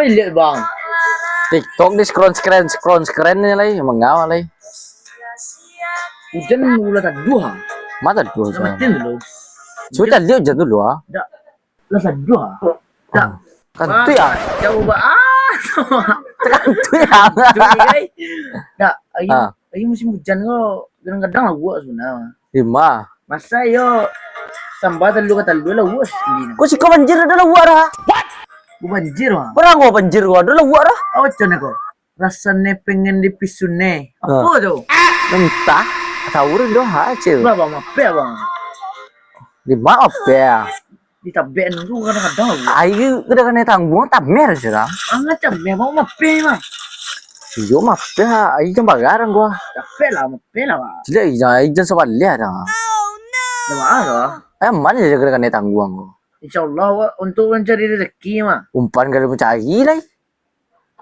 lihat bang. TikTok di scroll nih lagi mengawal lagi. Hujan mulai tadi dua. Mata dulu. Samatin dulu. Sudah lihat hujan dulu ah. Dak. Lah tadi dua. Dak. Kan tu ya. Coba Kan tu ya. guys. Dak. Ini musim hujan kok. Kadang-kadang lah gua sebenarnya. Lima. Masa yo sambatan lu kata lu lah gua sendiri. Kau sih kau banjir adalah gua dah. Gua banjir mah. Pernah gua banjir gua adalah gua dah. Oh cone kok. Rasanya pengen dipisune. Apa tuh? Entah. Tahu dah hasil. Berapa mah? Bang. Lima apa ya? Ditaben dulu kadang-kadang lah. Ayo kita kena tanggung tak mer sudah. Angat cabe mau mape mah. Yo mah ya, ayo jam bagarang gua. Cabe lah Pak. Jadi ayo soal lihat dah. Nama apa? Mana jadi kita kena tanggung gua. Insyaallah untuk mencari rezeki mah. Umpan kali mencari lagi.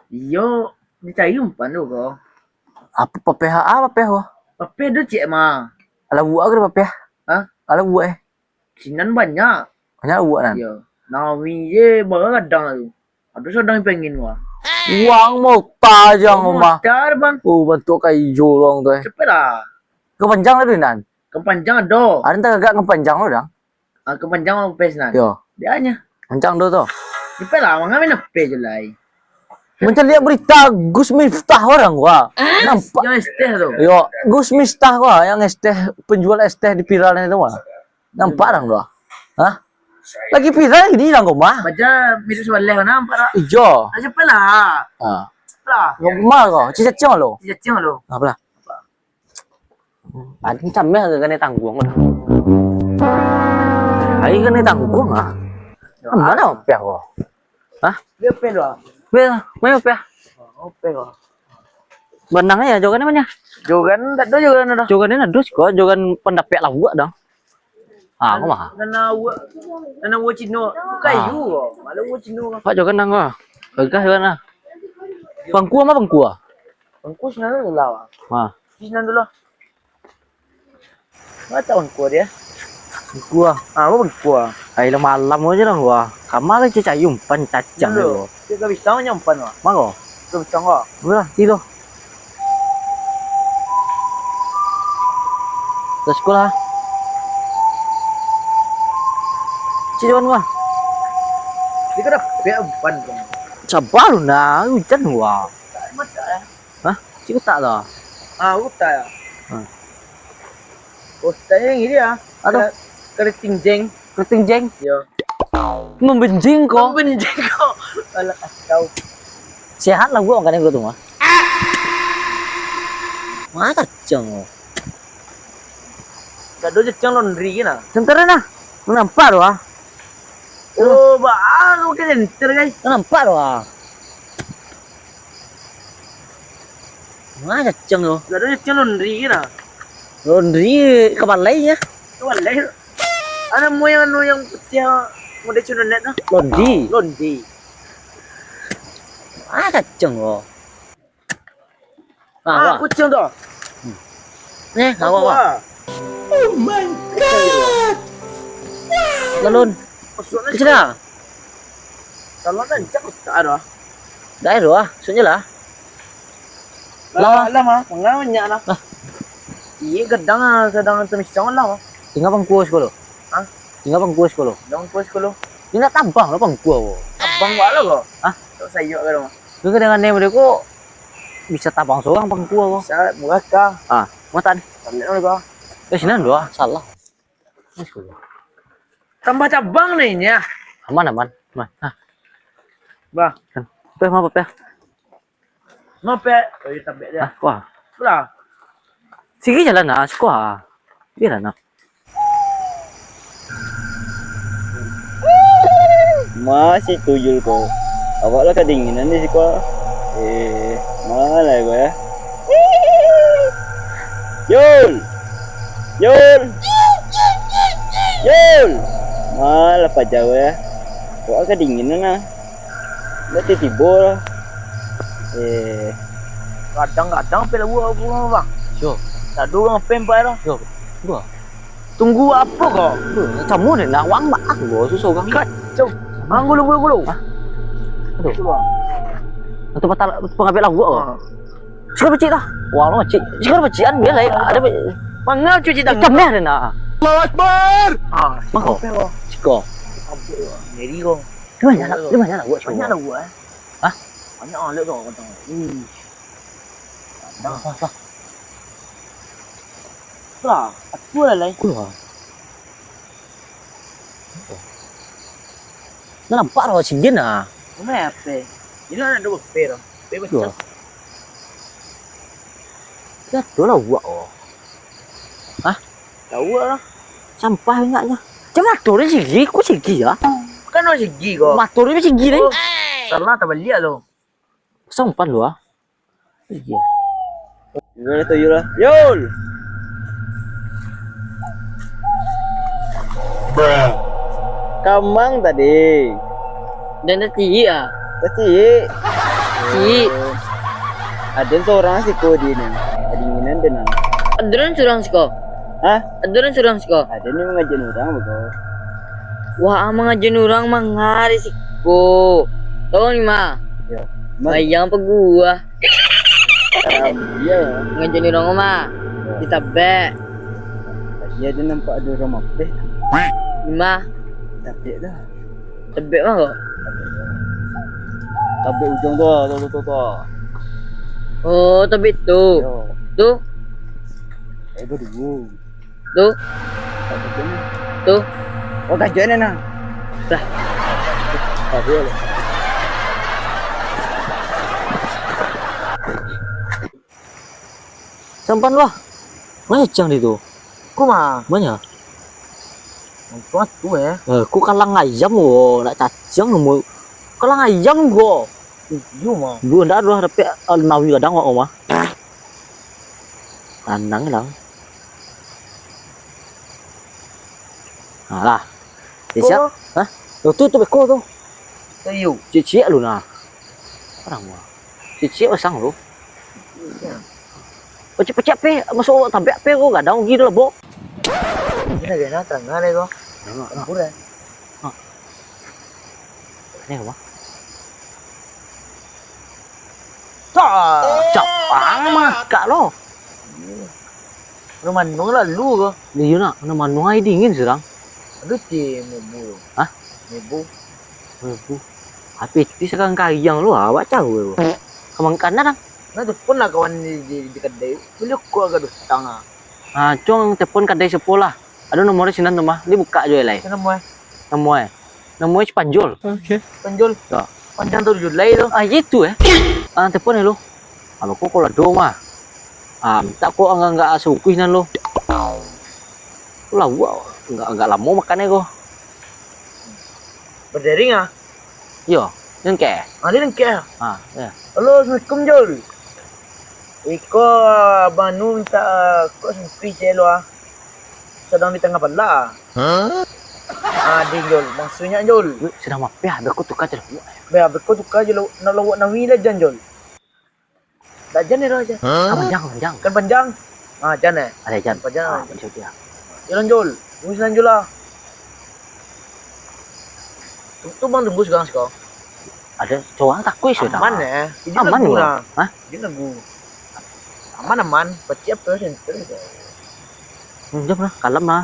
Yo, dicari umpan dulu kok. Apa PPH apa PPH? Pape tu cik mah. Ala buat ke PPH? Hah? Ala buat Sinan banyak. Banyak buat kan? Yo. Nawi je baru kadang tu. Ada sedang pengen gua. Uang mau tajam mah. Motor bang. Bentuk kayak hijau long tu. Cepet lah. Kepanjang lah Nan. Kepanjang ada. Ada tak agak kepanjang lo dah? Kepanjang mau pes nan. Yo. Dia hanya. Kepanjang tu. Cepet lah. Mengamin apa je lah. Macam lihat berita Gus Miftah orang gua. Nampak. Yang teh tu. Yo, Gus Miftah gua yang es teh penjual es teh di viralnya itu mah. Nampak orang gua. Hah? Lagi viral ini lang gua mah. Baca video sebelah nampak tak? Ijo. Cepet lah. Ah. Lah. Ngomong kau, cicak lo. Cicing lo. Apa lah? Ada camnya kena tanggung. Hai kena tanggung ah. Mana apa kau? Hah? Dia pe lo. Mana apa? Ope kok. Benang ya jogan namanya. Jogan tak ada jogan ada. Jogan ini ada kok, jogan pendapek lah gua dong. Ah, kau mah. Nana wo cino. Kayu kok. Malu wo cino kok. Pak jogan nang gua. Gagah jogan ah. Bangku mah bangku ah. Bangku sinan dulu lah. Ah. Sinan dulu. Mana tahu bangku dia? Bangku ah. Ah, wo bangku ah. Ayo malam aja dong gua. Kamar aja cicak umpan cacang lo. Dia gak bisa nyampan wah. Mang Gak bisa kok. Udah, tidur. Ke sekolah. Ciduan gua. Dia kena pe umpan dong. Sabar lu nah, hujan gua. Mata ya. Hah? Cikgu tak dah. Ah, uta ya. Oh, yang ini ya. Aduh. Keriting jeng. Keriting jeng. Yo. Membenjing kok. Membenjing kok. Alah, kau. Sehat lah gua makanya gua tuh mah. Mah kacang. Kado jecang laundry kena. Sebentar nah. Nampak doh ah. Oh, baru ke center guys. Nampak doh ah. Mah kacang doh. Kado jecang laundry kena. Laundry kepalanya. Tuan lain. Ada moyang yang putih mode cunet nah. Londi. Ah kacang loh. Ah, kucing tu. Nih, apa? Oh my god. Lalun. Kecil lah. Kalau kan cakap tak ada. Dah doh ah, sunyi lah. Lama, mengamanya lah. Iya, kadang temisang lah. Tinggal bangku sekolah. Hah? Tinggal bangku sekolah. Dong puas kalau. Ini nak tambang lah bangku aku. Abang wala kok. Hah? Tak sayok ke rumah. Lu dengan name mereka bisa tabang seorang bangku aku. Saya murah kah? Ah, matan. Tak lihat kau. Sini doa, salah. Ini sekolah. Tambah cabang nih ya. Aman. Hah. Bah. Pe apa pe? Ngape? Oh, iya tabek dia. Ah, wah. Belah. Sige jalan na, sekolah. Biar na. Masih tuyul kau. Awak lah kedinginan di sekolah. Malah kau ya. Yul. Malah pak jauh ya. Awak kedinginan lah. Nanti tidur. Kadang-kadang pela buah bang. Yo, Tak dulu ngapain pak lah. yo. Gua. Tunggu apa kau? Kamu ni nak wang mak gua susah kan. Kacau. Gulu. Hah? Aduh. Keluar. Untuk pengambil lagu oh. Ah. Sekarang becik dah. Wah, lo becik. Sekarang becikan dia lain. Ada Mana cuci tangan? hitam dia nak. Ah, Mako. kau. Ciko. Jadi kau. Dia banyak lagu. Banyak lah gua. Hah? Banyak orang tu kata. Dah. Lah, aku lah lai. Keluar. Nó nampak rồi chính nhiên à. Mana apa? Ini ada dua per. Per Keluar. macam. Đó là vợ. Tahu lah. Sampah enggaknya. Cuma motor ini segi, kok segi ya? Kan orang segi kau. Motor ini segi deh. Salah tak balik tu. Sampan lu ah. Iya. Yul itu Yul. Yul. Kamang tadi. Dan nanti ya. Pasti. Si. Ada seorang sih kau di ni. Kedinginan dan. Aduran surang siko. Hah? Aduran surang siko. Ada ni mengajar orang betul. Wah, mga janurang mangari siko. Tahu ni ma. Ya. Mayang pa gua. Ya. Mga janurang ma. Ditabe. Dia ada nampak ada orang mapeh. Lima. Tapi dah. Tabe mah kok. Tapi ujung tu. Oh, tabe tu. Yo. Tu, Berdua. tu, Tapi ni. tu. Oh kajian ni nah. Dah. Tapi ya. Sampan lu ah. Mana cang di tu? Ku mah. Mana? Suat tu Ku kalang ayam gua, nak cacing mu. Kalang ayam gua. Yu mah. Gua ndak ada tapi nawi kadang wa mah. Tanang lang. Lah. Siap. Hah? Tu beko tu. Yu. Cicik lu nah. Orang mah. Cicik pasang lu. Pecik-pecik pe, masuk tabek pe ko kadang gitu lah, Bo. Ini gana tengah le ko. Campur eh. Ini apa? Tak. Cak mah kak lo. Rumah nung lalu ko. Ni yun na manuhay dingin sirang. Aduh ci mebu. Hah? Mebu. Tapi sekarang kayang lu baca gue. Kemang kanan dang. Nah tu pun lah kawan di kedai. Beli ko agak dus tanga. Ah, cong telepon kadai sepolah. Ada nomornya sinan mah. Dia buka aja lai. Sana mo Nomornya Cipanjol. Penjol. Tak. Panjang tu Julai tu. Ah, itu Ah, telepon lu. Apa kok kalau do mah. Ah, tak kok enggak sukuh nan lu. Lah gua enggak lama makannya kok. Berdering ah. Yo, yang ke. Ada yang kaya. Ah, ya. Halo, Assalamualaikum Jol. Iko Banu minta kau sempi celo ah. Sedang di tengah pala. Di Jol, maksudnya Jol. Sedang mapeh, aku tukar je. Biar berkau tukar je nak lawak nak wila jan Jol. Tak jan ni raja. Panjang. Kan panjang. Jan Ada jan. Panjang. Macam dia. Jalan Jol. Tunggu Jol lah. Tu bang tunggu sekarang sekarang. Ada cowok takut sudah. Aman Ini Aman lagu gua. lah. Hah? Ini lagu. Aman. Peciap tu center. Jom lah, kalem lah.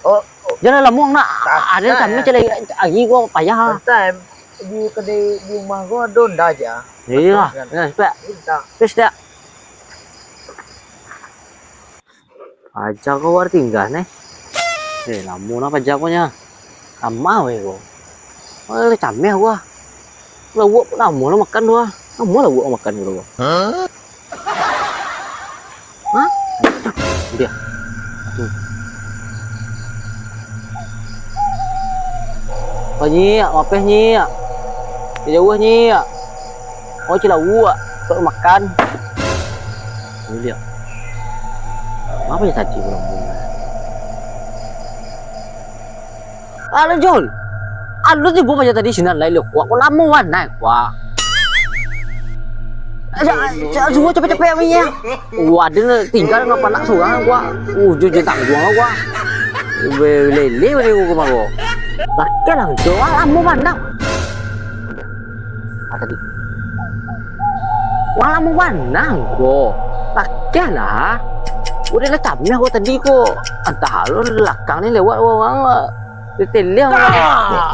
Oh, Jangan lamuang nak. Tak, Ada kami cari lagi gua payah. santai. Di kedai di rumah gua donda aja. Iya, sebab Kita. terus tak. Aja kau war tinggal nih. Lamun apa jagonya? Sama weh gua. Oh, camnya gua. Lauk lamun makan gua. Kamu lauk makan gua. Hah? Dia. Tuh. Apa nyi? Apa nyi? Jauh nyi. Oh, chỉ là gua tự makan. Ini dia. Apa ya tadi belum? Alo Jol. Alo tu buat macam tadi sinan lai lok. Kau lama wan naik wah. Semua cepet-cepet punya. Wah, dia tinggal ngapa nak surang gua. Jujur tak gua gua. Lele gua mah gua. Bakal lang Jol lama wan dah. tadi. Wala mo wanang ko. Takya lah. Udah lah camnya ko tadi ko. Entah lo belakang ni lewat orang. Detailnya.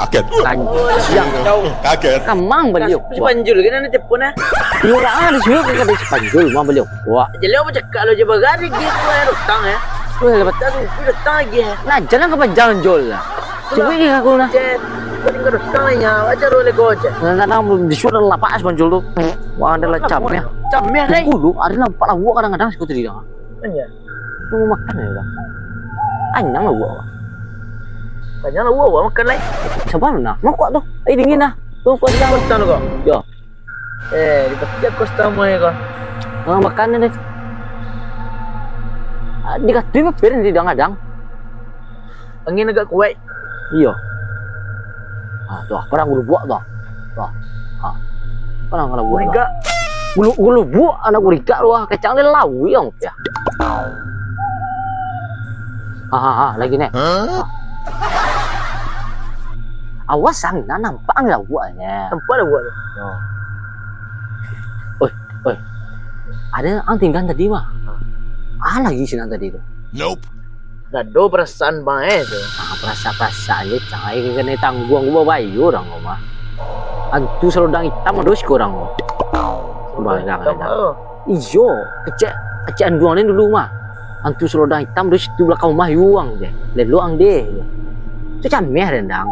Kaget. Kanjang. Kaget. Kamang beliau. Si Panjul kan nanti pun ah. Orang ada juga kan ada sepanjul mah beliau. Wah. Jadi apa cakap lo coba gari gitu ya rutang ya. Weh lepas Tak suka rutang lagi ya. nah jalan ke panjang jol lah. Coba ni aku nak. Cek. Kau tinggal rutang ya. Wajar oleh kau aja. Kadang-kadang disuruh lapas panjul tu. Wah ada lah camnya. Camnya deh. Dulu ada nampak lah buat kadang-kadang sekutu dia. Iya. Lu mau makan ya dah. Anyang lah buat. Banyak lah gua makan lagi. Sabar nak. Mau kuat tu. Dingin dah. Tu kuat dah. Kostan kau. Ya. Di bagian kostan mo ya kau. Makan ni. Dikasih apa piring di kadang-kadang. Angin agak kuat. Iya. Ah, tu perang gulu buat tu. Tu. Ha. Perang kalau buat. Guriga. Gulu buat anak guriga tu ah. Kacang dia lawi yang ya. Lagi ni. Awas sang nampak ni lah buatnya. Nampak dah buat. Oi. Ada ang tinggal tadi mah. Lagi sini tadi tu. Nope. Dah do perasaan baik tu. Perasaan dia cang ai kena tanggung gua bayu orang mah. Antu selodang hitam dos kurang. Barang ada. Iyo, kecek anduang ni dulu mah. Antu selodang hitam dos tu belakang rumah yuang je. Lalu ang deh. Tu cameh rendang.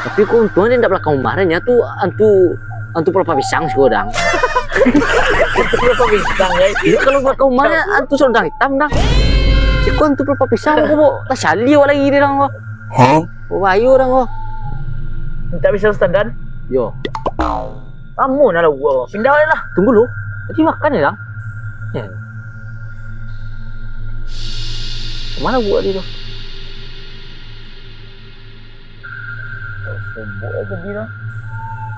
Tapi kau untung dia tak belakang rumah nya tu antu pelapa pisang seorang. Kenapa bintang ya? Dia kalau belakang rumahnya antu selodang hitam dah. Si kau antu pelapa pisang kau tak sali lagi dia orang kau. Kau bayu orang kau. Minta bisa standar. Yo. Kamu nak lah gua. Pindah lah. Tunggu lu. Tadi makan ya, Dang? Ya. Mana buat dia tu? Sibuk aja dia.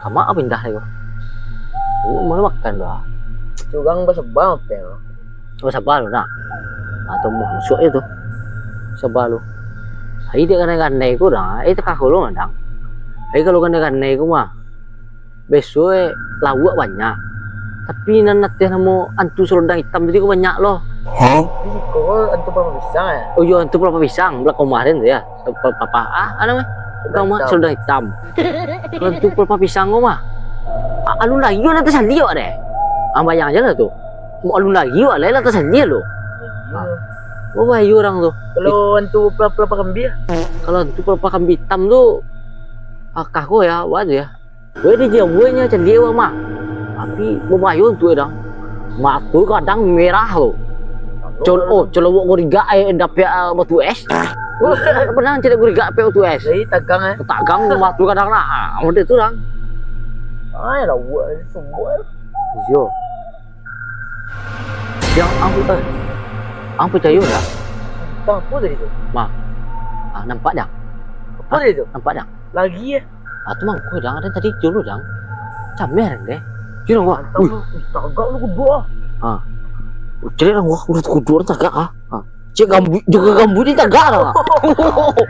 Kamu apa pindah dia tu? Mana makan dah? Curang basah apa ya? Oh, sabar lu nak. Atau mau masuk itu. Sabar lu. Hai dia kan naik kurang. Itu kakak lu ngadang. Hai kalau kan naik mah. Besok lawak banyak. Tapi nanti namo antu selodang hitam jadi kau banyak loh. Ini kau antu apa pisang ya? Oh iya antu berapa pisang belakang kemarin tu ya. Papa mana mah? Kau mah selodang hitam. Antu berapa pisang kau mah? Alun lagi orang atas sandi awak deh. Bayang aja lah tu. Mau alun lagi awak lah atas sandi lo. Oh bayu orang tu. Kalau antu pelapa kambing, Kalau antu berapa kambing hitam tu, kakak ya, wajar ya. Gue dia nya sandi awak mah. Tapi bayu tu dah. Mak tu kadang merah lo. Colo guriga dapat batu es. Pernah cerita guriga dapat batu es. jadi tagang ya. Tagang mak tu kadang nak. Ada tu orang. Ay lah buat semua. Yo. Yang ang percaya tak? Tak apa tadi tu. Mak. Nampak dah. Apa tadi tu? Nampak dah. Lagi ya. Tu mang kau dah ada tadi julu dah. Camel deh. Julu gua. Ui. Tagak lu kedua. Cerita gua urut kudur tagak Cik gambu ni tagak dah.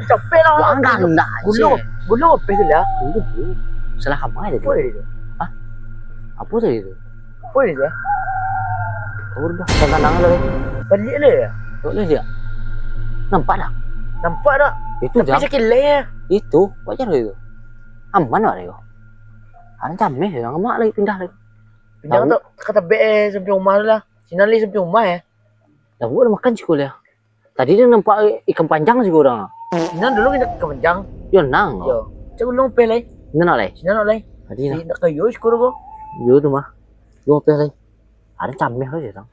Capek lah. Anda. Gulung apa tu lah? Tunggu dulu. Salah kamu aja Apa tadi tu? Apa tadi tu? Apa tadi tu? Kau dah kadang-kadang lagi. Balik lah ya. Boleh dia. Nampak dah. Nampak tak? Itu Tapi dah. sakit leh. Itu wajar itu. Aman lah dia. Ada cameh dah mak lagi pindah lagi. Pindah tu kata be sampai rumah lah. Sinali sampai rumah ya. Dah buat makan sih kau dia. Tadi dia nampak ikan panjang sih orang. Sinan dulu kita kemenjang. Yo nang. Yo. Cak ulung pe lai. Mana lagi? Sinan lai. Tadi Di nak kayu skor ko. yo tu mah. Yo apa lagi? Ada cameh lagi dah.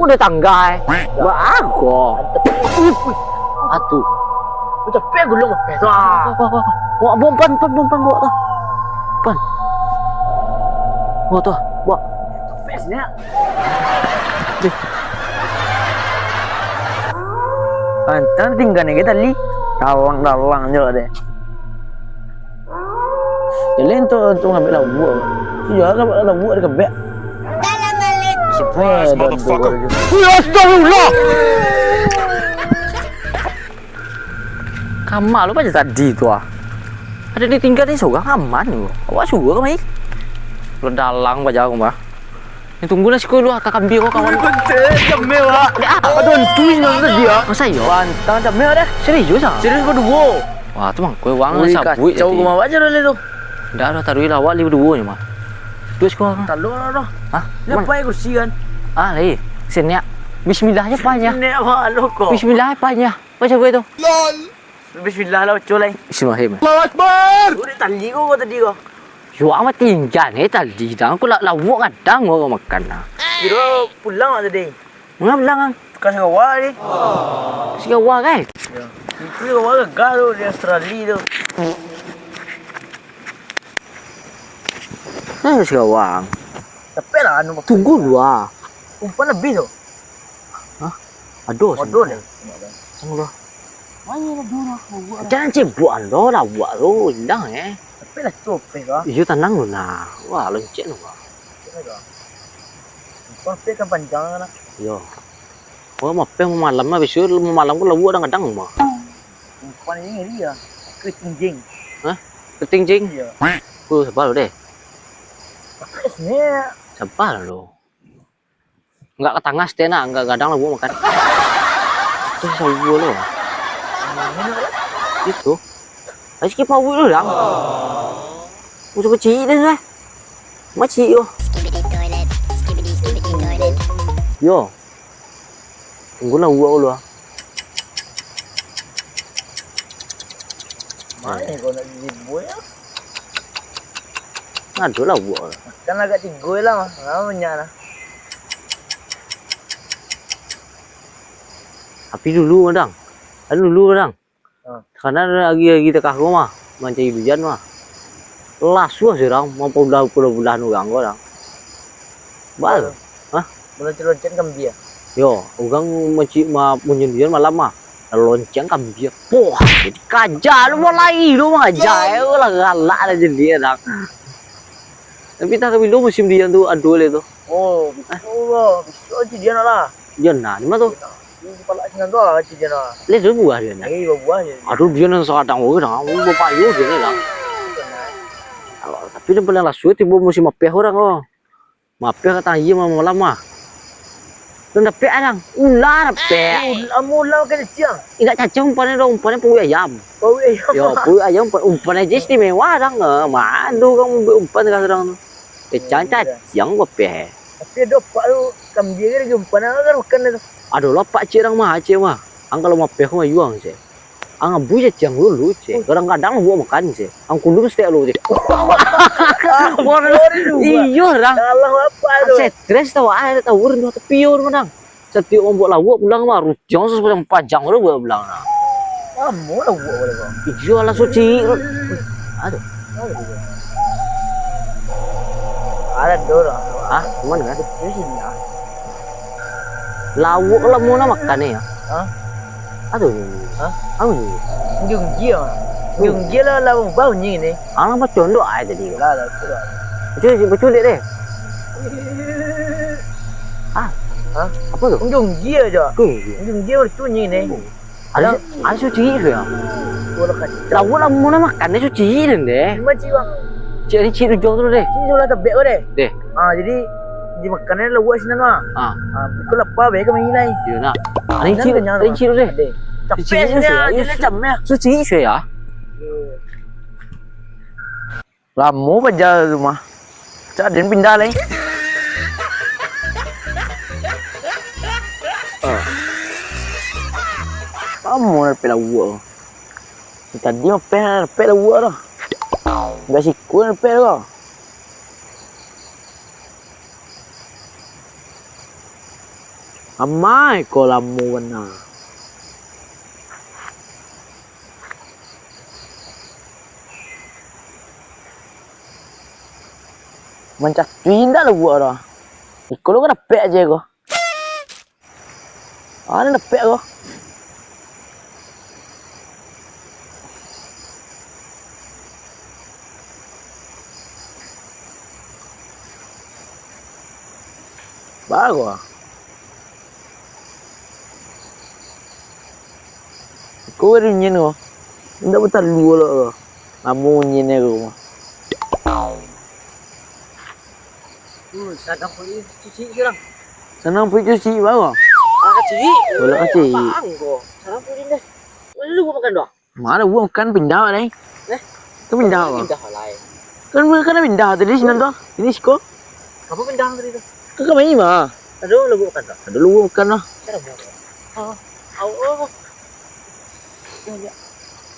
Udah tangga. Buat aku. Atu. Macam pe gulung apa tu? Wah, bompan bawa tu. Pan. Bawa tu, bawa. Pe sini. Antan tinggal ni kita li. Tawang je deh. Jadi tu ngambil labu. Ya, ngambil labu ada kebek. Surprise, motherfucker. Astagfirullah. Kamar lu aja tadi tu ah. Ada ditinggal ni seorang aman tu. Awak suruh ke mai? Lu dalang baja aku mah. Ni tunggu lah sekolah lu kakak kambing kau kawan. Jamil lah. Aduh, tuis nang dia. Masa yo? Pantang jamil dah. Serius ah? Serius berdua. Wah, tu mang kau wang Ui, sabui. kacau kau mau aja dulu tu. Dah dah taruh lawak li berdua ni mah. Tuis kau. Taluk lah. Hah? Lepas kursi kan. Ah, lagi. Sini. Bismillah je panya. Ini apa lu kau? Bismillah panya. Baca gue tu. Bismillah lah colai. Bismillahirrahmanirrahim. Allahu Akbar. Udah tali kau tadi kau. Yo amat tinggal ni tadi dah aku lawak kadang orang makan lah. Kira pulang tak tadi. Mengapa bilang Tukar segawa ni. si kawan kan? Itu segawa gagal tu di Australia tu. Si kawan. Tapi lah anu Tunggu dua. umpan lebih tu. Aduh. Bodoh ni. Tunggu dua. Jangan cibuan lo lawak lo hilang Tapi lah copek kau. Iyo tenang lo nah. Wah lonceng lo. Umpan pe kan panjang lah. Yo. Oh mape mau malam mah besok mau malam ko lawak kadang mah. Umpan ini dia. Ketingjing. Keting-ting. Iya. Sabar lo deh. Tapi ni Sabar lo. Enggak ke tengah stena, enggak kadang lawak makan. Itu sawo lo. Itu. Ayo skip mau dulu lang. Musuh kecil dah lah. Macik yo. Yo. Tunggu lah uak lu ah. mana kau nak jadi boy ah? Ada lah uak. Kan agak tigoy lah mah. Banyak lah. Tapi dulu kadang. Ada dulu kadang. Karena lagi tekah gua mah. Mancing hujan mah. Lasu sirang mau pulau-pulau nugang gua dang. Bal. Lonceng kan dia. Yo, ugang mancing mah punya hujan malam mah. Lonceng kambia. Wah, jadi kaja lu mulai lu mah aja lah galak lah jadi dang. Tapi tak kami lu musim dia tu aduh le tu. Oh, bisa je dia nak lah. Dia nah, di mana tu? Kepala singa kau je dia nak. Le tu buah dia nah. Buah je. Aduh dia nang sadang oh dah, bapak yo dia ni lah. Tapi dia paling lasu tiba musim mapeh orang oh. Mapeh kata iya mah malam mah. Tu dapat orang ular dapat. Mula kan ciang. Ingat cacing umpan dong, umpan pui ayam. Oh Yo, pui ayam umpan aja istimewa dang. Mandu kamu umpan ka orang tu. Cacing mapeh. Tapi dapat tu kambing lagi umpan kan makan tu. Aduh lah pak cik orang mah cik mah. Ang kalau mapeh kau yuang cik. Ang abu je cang dulu cik. Kadang-kadang buat makan cik. Ang kulung setiap lu cik. Iya orang. Kalau apa tu? Stres tahu air tahu urun tu piur menang. Setiap orang buat lawak pulang mah rujang sesuatu yang panjang orang buat pulang nah. Kamu lah buat boleh kau. Iya lah suci. Aduh. Ada dorang. Ah, mana kan? Di sini ah. Lawak lah mau nak makan ni ya. Hah? Aduh. Hah? Apa ni? Yung dia. Yung dia lah lawan bau ni ni. Alang apa condok air tadi. Lah lah tu lah. Betul deh. Ah. Hah? Apa tu? Yung dia je. Tu. Yung dia tu ni ni. Ada suci ke ya? Bola kacau. Lawak lah mau nak makan ni suci ni deh. Macam bang. Cik ni cik rujang tu deh. Sini sudah tebek kau deh. Deh. Jadi di makanan lah buat senang ah. Ah. Kau lapar baik kau main lain. Iya nak. Ini cik deh. Capek sini ah. Jadi capek. Suci ke ya? Lama aja rumah. Cak dan pindah lain. Kamu nak pelak buat. Tadi mau pelak buat dah. Gak siku nak pelak kau. Amai ko lamu na. Macam pindah lah buat dah. Kalau kau dapat aja kau. Ada dapat kau. Bagus. Kau ada nyen kau. Ndak betul lu lo. Lamunnya nih rumah. Sadang pun cuci sekarang. Senang pergi cuci bawa. Cuci. Boleh cuci. Apaan kok? Sadang pun deh. Lu gua makan doang. Mana gua kan pindah nih. Kan pindah apa? Pindah lain. Kan pindah tadi sini tuh. Ini sih kok. Apa pindah tadi tuh? Kagak main mah. Aduh, lu gua makan doang. Ada lu bukan lah. Cara mau. Oh.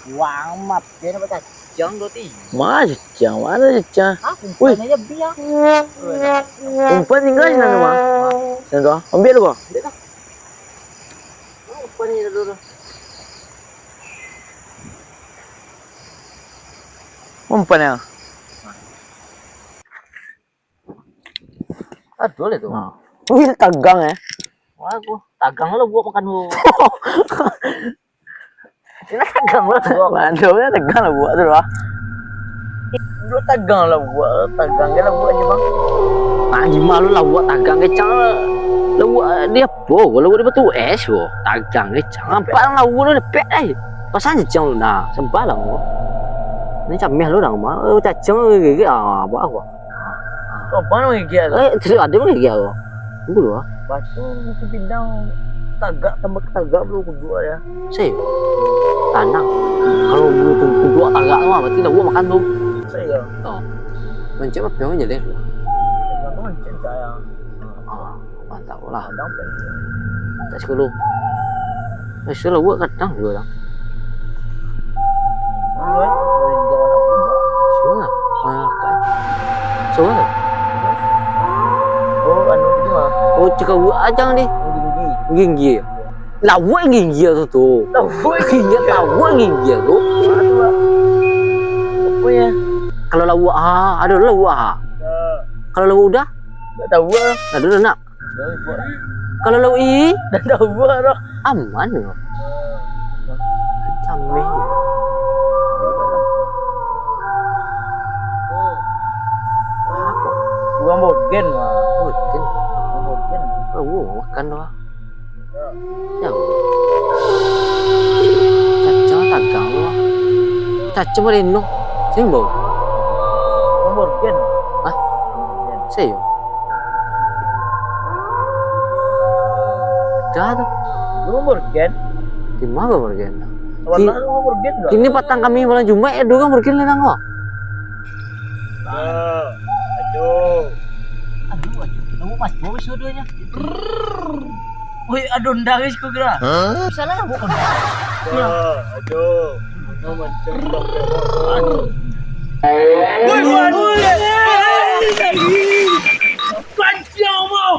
Wang map dia dapat tajang doti. Mas, jang mana jang? Wih, aja biang. Umpan tinggal sini mah. Sini tuh. Ambil lu kok. Apa nih dulu? Umpan ya. Aduh itu. Wih, tagang ya. Wah, gua tagang lu gua makan lu. Ini tagang lu gua. Mandornya tagang lah buat tuh lah. Lu tagang lah buat, tagangnya lah buat aja bang. Nah, gimana lu lah buat tagang kecang lu buat dia po, lu buat betul es wo. Tagang kecang apa lah lu lepet Pasan jang lu nah, sembalang wo. Ini cameh lu dah mah, cacang gigi apa gua. Apa namanya dia? Terus ada mana gigi gua. Tunggu lu ah. Batu mesti pindah tagak tambah tagak belum kedua ya. Saya tanang. Kalau lu tunggu dua tagak mah berarti dah gua makan tuh. Saya. Oh. Mencet apa yang jadi? Teman-teman cinta ya. Mantap lah. Kadang pengen. Tak sekolah. Masih lah gua kadang juga dah. Main zaman aku juga. Siapa? Kai. Siapa? Oh, anu itu mah. Oh, cakap gua ajang ni. Ginggi. Ginggi. Lawa ginggi tu. Lawa ginggi lawa ginggi tu. Apa ya? Kalau lawa ada lawa. Kalau lawa udah? Tak tahu lah. Ada dah nak. Dah buat. Kalau lawa i Dah tahu buat dah. aman loh. Cameh. Gua mau gen mah. Mungkin. Mau gen. Makan doang. Ya. Cacang tagang lu. Cacang merino. Simbo. Mau gen. Hah? Saya. Dah tu. Lu mau gen. Di mana bergen? Warna lu mau gen enggak? Kini patang kami malam Jumat dua kan bergen lenang kok. Aduh. Aduh, kamu mas bos dua-duanya. Woi, aduh ndangis ku kira. Salah bukan. Aduh. Mau mancing sampai aduh. Woi, waduh. Panjang mau.